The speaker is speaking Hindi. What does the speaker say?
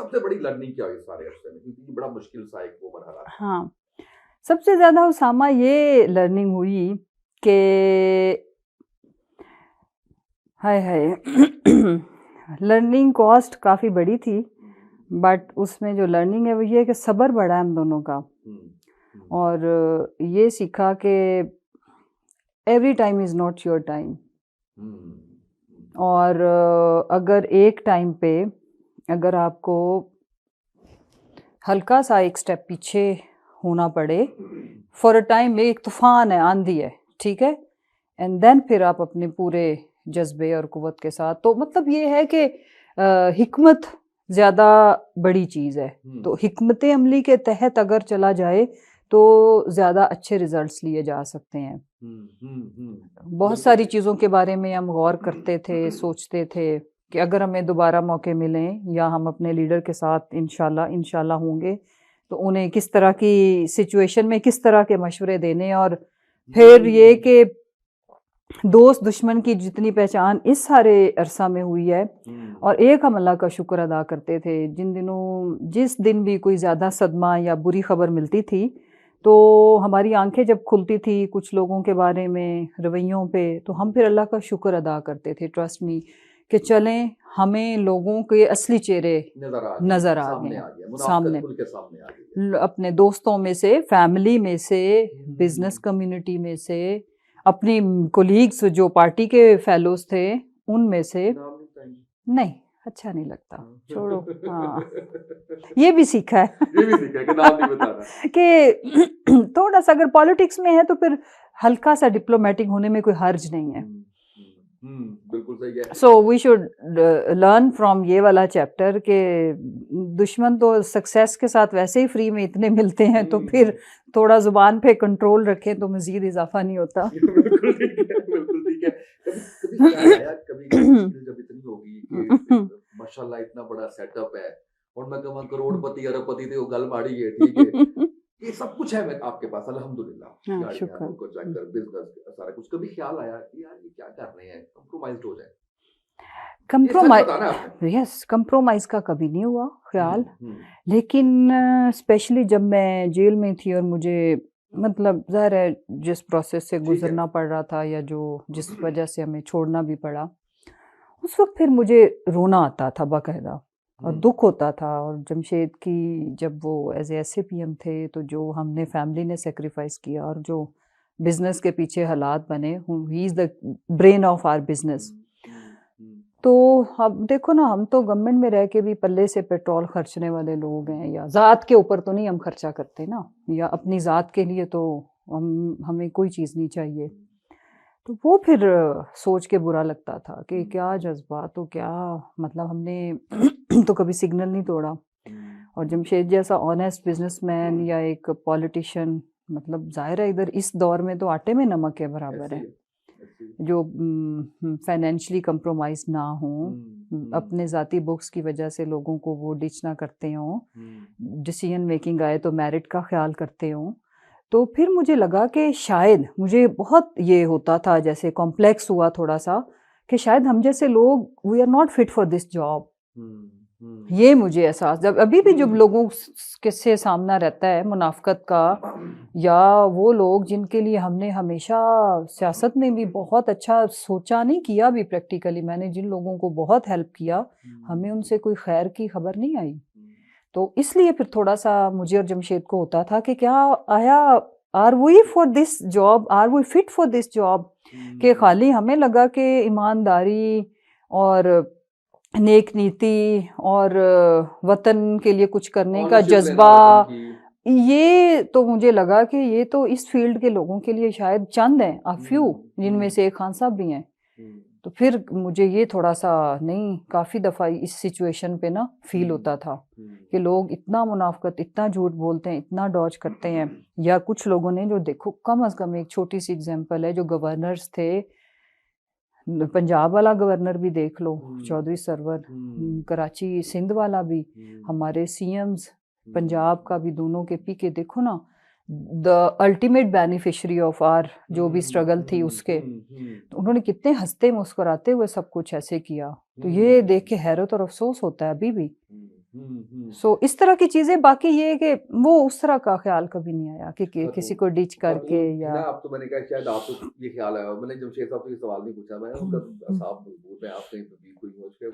सबसे बड़ी लर्निंग क्या हुई इस सारे अरसे में, क्योंकि ये बड़ा मुश्किल सा एक वो मरहला था? हाँ, सबसे ज़्यादा उसामा ये लर्निंग हुई कि हाय हाय लर्निंग कॉस्ट काफ़ी बड़ी थी, बट उसमें जो लर्निंग है वो ये है कि सब्र बढ़ा है हम दोनों का। और ये सीखा कि every time is not your time. और अगर एक टाइम पे अगर आपको हल्का सा एक स्टेप पीछे होना पड़े फॉर अ टाइम में, एक तूफान है, आंधी है, ठीक है, एंड देन फिर आप अपने पूरे जज्बे और कुव्वत के साथ, तो मतलब ये है कि हिकमत ज़्यादा बड़ी चीज़ है। तो हिकमत अमली के तहत अगर चला जाए तो ज़्यादा अच्छे रिजल्ट्स लिए जा सकते हैं। बहुत सारी चीज़ों के बारे में हम गौर करते थे, सोचते थे कि अगर हमें दोबारा मौके मिलें या हम अपने लीडर के साथ इंशाल्लाह होंगे, तो उन्हें किस तरह की सिचुएशन में किस तरह के मशवरे देने, और फिर ये कि दोस्त दुश्मन की जितनी पहचान इस सारे अरसा में हुई है। और एक हम अल्लाह का शुक्र अदा करते थे, जिस दिन भी कोई ज़्यादा सदमा या बुरी खबर मिलती थी तो हमारी आंखें जब खुलती थी कुछ लोगों के बारे में, रवैयों पे, तो हम फिर अल्लाह का शुक्र अदा करते थे, ट्रस्ट मी, कि चलें हमें लोगों के असली चेहरे नज़र आ गए सामने, अपने दोस्तों में से, फैमिली में से, बिजनेस कम्युनिटी में से, अपनी कोलीग्स जो पार्टी के फेलोज थे उनमें से। नहीं, अच्छा नहीं लगता, छोड़ो। हाँ, ये भी सीखा है ये भी सीखा है कि नाम नहीं बताना कि थोड़ा सा अगर पॉलिटिक्स में है तो फिर हल्का सा डिप्लोमेटिक होने में कोई हर्ज नहीं है। बिल्कुल सही है। So we should learn from ये वाला चैप्टर के दुश्मन तो सक्सेस के साथ वैसे ही फ्री में इतने मिलते हैं, तो फिर थोड़ा जुबान पे कंट्रोल रखें तो मजीद इजाफा नहीं होता। बिल्कुल ठीक है, बिल्कुल ठीक है। कभी कभी ख्याल आया, कभी मुश्किल जब इतनी होगी कि माशाल्लाह इतना बड़ा सेटअप है और मैं कहूँ करोड़पति अरबपति थे वो गल माड़ी है, ठीक है, ये सब कुछ है मैं आपके पास अल्हम्दुलिल्लाह, हाँ, गाड़ियां, शुक्र। मुल्क ट्रैक्टर, बिजनेस, सारा कुछ। कभी ख्याल आया कि यार ये क्या कर रहे हैं, कंप्रोमाइज हो जाए? ये सच बताना है आपने। यस, कंप्रोमाइज का कभी नहीं हुआ ख्याल। लेकिन स्पेशली जब मैं जेल में थी और मुझे मतलब ज़ाहिर है जिस प्रोसेस से गुजरना पड़ रहा था या जिस वजह से हमें छोड़ना भी पड़ा, उस वक्त फिर मुझे रोना आता था बाकायदा, और दुख होता था। और जमशेद की जब वो एज ए SAPM थे, तो जो हमने फैमिली ने सेक्रीफाइस किया और जो बिजनेस के पीछे हालात बने, he is the brain of our business. तो अब देखो ना, हम तो गवर्नमेंट में रह के भी पल्ले से पेट्रोल खर्चने वाले लोग हैं, या ज़ात के ऊपर तो नहीं हम खर्चा करते ना, या अपनी ज़ात के लिए तो हमें कोई चीज़ नहीं चाहिए। तो वो फिर सोच के बुरा लगता था कि क्या जज्बात, तो क्या मतलब हमने तो कभी सिग्नल नहीं तोड़ा। और जमशेद जैसा ऑनेस्ट बिजनेसमैन या एक पॉलिटिशियन, मतलब जाहिर है इधर इस दौर में तो आटे में नमक के बराबर है, जो फाइनेंशियली कंप्रोमाइज ना हो, अपने ज़ाती बुक्स की वजह से लोगों को वो डिच ना करते हों, डिसीजन मेकिंग आए तो मेरिट का ख्याल करते हों। तो फिर मुझे लगा कि शायद मुझे बहुत ये होता था, जैसे कॉम्प्लेक्स हुआ थोड़ा सा, कि शायद हम जैसे लोग we are not fit for this job. ये मुझे एहसास जब अभी भी जब लोगों से सामना रहता है मुनाफकत का, या वो लोग जिनके लिए हमने हमेशा सियासत में भी बहुत अच्छा सोचा नहीं किया भी, प्रैक्टिकली मैंने जिन लोगों को बहुत हेल्प किया, हमें उनसे कोई खैर की खबर नहीं आई। तो इसलिए फिर थोड़ा सा मुझे और जमशेद को होता था कि क्या आया, are we for this job, are we fit for this job, कि खाली हमें लगा कि ईमानदारी और नेक नीति और वतन के लिए कुछ करने का जज्बा, ये तो मुझे लगा कि ये तो इस फील्ड के लोगों के लिए शायद चंद हैं, अ फ्यू, जिनमें से एक खान साहब भी हैं। तो फिर मुझे ये थोड़ा सा नहीं, काफ़ी दफ़ा इस सिचुएशन पे ना फील होता था कि लोग इतना मुनाफकत, इतना झूठ बोलते हैं, इतना डॉज करते हैं। या कुछ लोगों ने जो, देखो कम अज़ कम एक छोटी सी एग्जांपल है, जो गवर्नर्स थे, पंजाब वाला गवर्नर भी देख लो, चौधरी सरवर, कराची सिंध वाला भी, हमारे CMs पंजाब का भी, दोनों के पी के देखो ना, the ultimate beneficiary of our जो भी स्ट्रगल थी उसके, तो उन्होंने कितने हंसते मुस्कुराते हुए सब कुछ ऐसे किया। तो ये देख के हैरत और अफसोस होता है अभी भी सो इस तरह की चीजें, बाकी ये है कि वो उस तरह का ख्याल कभी नहीं आया कि अच्छा, किसी तो को डिच करके मतलब थी या ना, आप तो मैंने कहा शायद आपको ये ख्याल आया, मैंने जमशेद साहब से ये सवाल नहीं पूछा, मैं उनका साहब बोल रहे हैं आप कहीं तब्दील हुई हो,